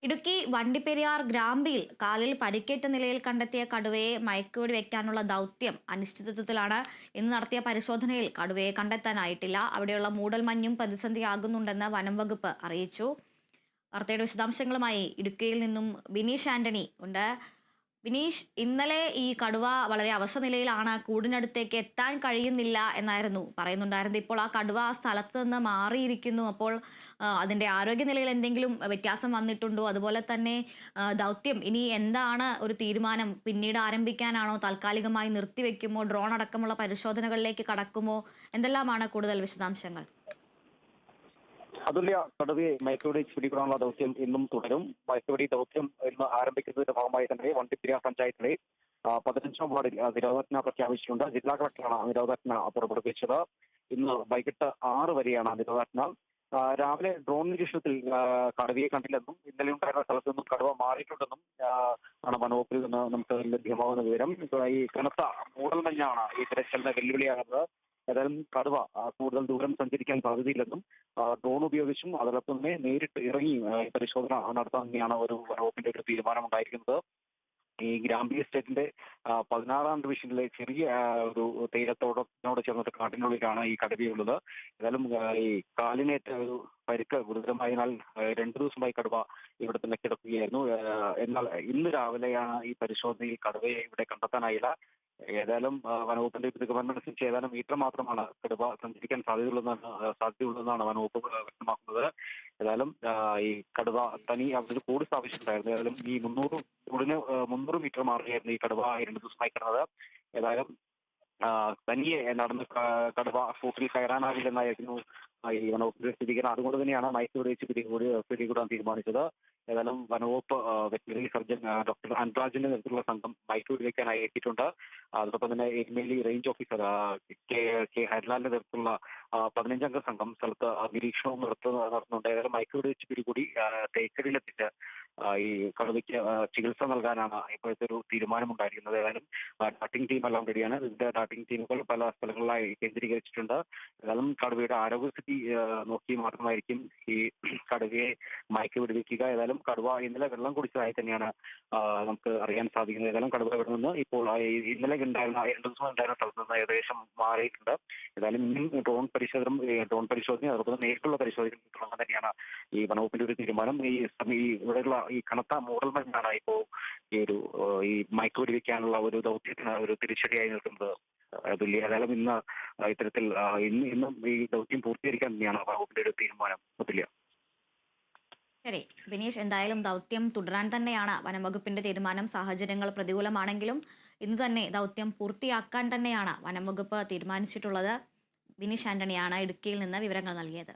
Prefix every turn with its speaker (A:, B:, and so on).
A: ഇടുക്കി വണ്ടിപ്പെരിയാർ ഗ്രാമ്പിയിൽ കാലിൽ പരിക്കേറ്റ നിലയിൽ കണ്ടെത്തിയ കടുവയെ മയക്കുവെടി വെക്കാനുള്ള ദൗത്യം അനിശ്ചിതത്വത്തിലാണ്. ഇന്ന് നടത്തിയ പരിശോധനയിൽ കടുവയെ കണ്ടെത്താനായിട്ടില്ല. അവിടെയുള്ള മൂടൽമഞ്ഞും പ്രതിസന്ധിയാകുന്നുണ്ടെന്ന് വനം വകുപ്പ് അറിയിച്ചു. വാർത്തയുടെ വിശദാംശങ്ങളുമായി ഇടുക്കിയിൽ നിന്നും ബിനീഷ് ആന്റണി ഉണ്ട്. ബിനീഷ്, ഇന്നലെ ഈ കടുവ വളരെ അവശനിലയിലാണ്, കൂടിനടുത്തേക്ക് എത്താൻ കഴിയുന്നില്ല എന്നായിരുന്നു പറയുന്നുണ്ടായിരുന്നത്. ഇപ്പോൾ ആ കടുവ ആ സ്ഥലത്ത് നിന്ന് മാറിയിരിക്കുന്നു. അപ്പോൾ അതിന്റെ ആരോഗ്യനിലയിൽ എന്തെങ്കിലും വ്യത്യാസം വന്നിട്ടുണ്ടോ? അതുപോലെ തന്നെ ദൗത്യം ഇനി എന്താണ് ഒരു തീരുമാനം? പിന്നീട് ആരംഭിക്കാനാണോ? താൽക്കാലികമായി നിർത്തിവെക്കുമോ? ഡ്രോൺ അടക്കമുള്ള പരിശോധനകളിലേക്ക് കടക്കുമോ? എന്തെല്ലാമാണ് കൂടുതൽ വിശദാംശങ്ങൾ?
B: അതുല്യ, കടുവയെ മയക്കുവെടി പിടികൂടാനുള്ള ദൗത്യം ഇന്നും തുടരും. മയക്കുവെടി ദൗത്യം ഇന്ന് ആരംഭിക്കുന്നതിന്റെ ഭാഗമായി തന്നെ വണ്ടിപ്പെരിയാർ പഞ്ചായത്തിലെ 15ാം വാർഡിൽ നിരോധനാജ്ഞ പ്രഖ്യാപിച്ചിട്ടുണ്ട്. ജില്ലാ കളക്ടറാണ് നിരോധനാജ്ഞ പുറപ്പെടുവിച്ചത്. ഇന്ന് വൈകിട്ട് 6 വരെയാണ് നിരോധനാജ്ഞ. രാവിലെ ഡ്രോൺ നിരീക്ഷണത്തിൽ കടുവയെ കണ്ടില്ലെന്നും ഇന്നലെ ഉണ്ടായിരുന്ന സ്ഥലത്ത് നിന്നും കടുവ മാറിയിട്ടുണ്ടെന്നും ആണ് വനവകുപ്പിൽ നിന്ന് നമുക്ക് ലഭ്യമാകുന്ന വിവരം. ഈ കനത്ത മൂടൽമഞ്ഞാണ് ഈ തിരച്ചിലിന് വെല്ലുവിളിയാകുന്നത്. ഏതായാലും കടുവ കൂടുതൽ ദൂരം സഞ്ചരിക്കാൻ സാധ്യതയില്ലെന്നും ഡ്രോൺ ഉപയോഗിച്ചും അതോടൊപ്പം തന്നെ നേരിട്ട് ഇറങ്ങി പരിശോധന നടത്താൻ തന്നെയാണ് ഒരു വനവകുപ്പിന്റെ ഒരു തീരുമാനമുണ്ടായിരിക്കുന്നത്. ഈ ഗ്രാമ്പി എസ്റ്റേറ്റിന്റെ 16ാം ഡിവിഷനിലെ ചെറിയ ഒരു തേയിലത്തോടത്തിനോട് ചേർന്നിട്ട് കാട്ടിനുള്ളിലാണ് ഈ കടുവയുള്ളത്. ഏതായാലും ഈ കാലിനേറ്റ ഒരു പരിക്ക് ഗുരുതരമായതിനാൽ 2 ദിവസമായി കടുവ ഇവിടെ തന്നെ കിടക്കുകയായിരുന്നു. എന്നാൽ ഇന്ന് രാവിലെയാണ് ഈ പരിശോധനയിൽ കടുവയെ ഇവിടെ കണ്ടെത്താനായില്ല. ഏതായാലും വനവകുപ്പിന്റെ നിഗമനമനുസരിച്ച് ഏതാനും മീറ്റർ മാത്രമാണ് കടുവ സഞ്ചരിക്കാൻ സാധ്യതയുള്ളതെന്നാണ് വനവകുപ്പ് വ്യക്തമാക്കുന്നത്. ഏതായാലും ഈ കടുവ തനി അവിടെ കൂടി സ്ഥാപിച്ചിട്ടുണ്ടായിരുന്നു. ഏതായാലും ഈ 300 മീറ്റർ മാറിയായിരുന്നു ഈ കടുവ 2 ദിവസമായി കിടന്നത്. ഏതായാലും തനിയെ നടന്ന് കടുവ കൂട്ടിൽ കയറാനാവില്ലെന്നായിരുന്നു ഈ വനവകുപ്പിന്റെ സ്ഥിരീകരണം. അതുകൊണ്ട് തന്നെയാണ് മയക്കുവെടി വെച്ച് പിടികൂടാൻ തീരുമാനിച്ചത്. ഏതായാലും വനവകുപ്പ് വെറ്റിനറി സർജൻ ഡോക്ടർ അൻരാജിന്റെ നേതൃത്വത്തിലുള്ള സംഘം മയക്കുവെടി വെക്കാനായി എത്തിയിട്ടുണ്ട്. അതോടൊപ്പം തന്നെ എരുമേലി റേഞ്ച് ഓഫീസർ കെ ഹരിലാലിന്റെ നേതൃത്വത്തിലുള്ള 15-അംഗ സംഘം സ്ഥലത്ത് നിരീക്ഷണവും നടത്തുന്നുണ്ട്. ഏതായാലും മയക്കുവെടി വെച്ച് പിടികൂടി തേക്കടിയിലെത്തിച്ച് ഈ കടുവയ്ക്ക് ചികിത്സ നൽകാനാണ് ഇപ്പോഴത്തെ ഒരു തീരുമാനമുണ്ടായിരിക്കുന്നത്. ഏതായാലും ഡാറ്റിംഗ് ടീം എല്ലാം റെഡിയാണ്. ഇതിന്റെ ഡാറ്റിംഗ് ടീമുകൾ പല സ്ഥലങ്ങളിലായി കേന്ദ്രീകരിച്ചിട്ടുണ്ട്. ഏതായാലും കടുവയുടെ ആരോഗ്യസ്ഥിതി നോക്കി മാത്രമായിരിക്കും ഈ കടുവയെ മയക്കുവെടി വെക്കുക. ഏതായാലും കടുവ ഇന്നലെ വെള്ളം കുടിച്ചതായി തന്നെയാണ് നമുക്ക് അറിയാൻ സാധിക്കുന്നത്. ഏതായാലും കടുവ ഇവിടെ നിന്ന് ഇപ്പോൾ ഇന്നലെ ഉണ്ടായിരുന്ന 2 ദിവസം ഉണ്ടായിരുന്ന സ്ഥലത്ത് നിന്ന് ഏകദേശം മാറിയിട്ടുണ്ട്. ഏതായാലും ഇന്നും ഡ്രോൺ പരിശോധന അതോടൊപ്പം നേരിട്ടുള്ള പരിശോധന തുടങ്ങാൻ തന്നെയാണ് ഈ വനവകുപ്പിന്റെ ഒരു തീരുമാനം. ഇവിടെയുള്ള ഈ കനത്ത മൂടൽമഞ്ഞാണ് ഇപ്പോൾ ഈ മയക്കുവെടി വെക്കാനുള്ള ഒരു ദൗത്യത്തിന് ഒരു തിരിച്ചടിയായി നിൽക്കുന്നത്. അതുല്യ, ഏതായാലും ഇന്ന് ഇത്തരത്തിൽ ഇന്നും ഈ ദൗത്യം പൂർത്തീകരിക്കാൻ തന്നെയാണ് വകുപ്പിന്റെ ഒരു തീരുമാനം. അതുല്യ.
A: ശരി ബിനീഷ്, എന്തായാലും ദൗത്യം തുടരാൻ തന്നെയാണ് വനംവകുപ്പിന്റെ തീരുമാനം. സാഹചര്യങ്ങൾ പ്രതികൂലമാണെങ്കിലും ഇന്ന് തന്നെ ദൗത്യം പൂർത്തിയാക്കാൻ തന്നെയാണ് വനംവകുപ്പ് തീരുമാനിച്ചിട്ടുള്ളത്. ബിനീഷ് ആന്റണിയാണ് ഇടുക്കിയിൽ നിന്ന് വിവരങ്ങൾ നൽകിയത്.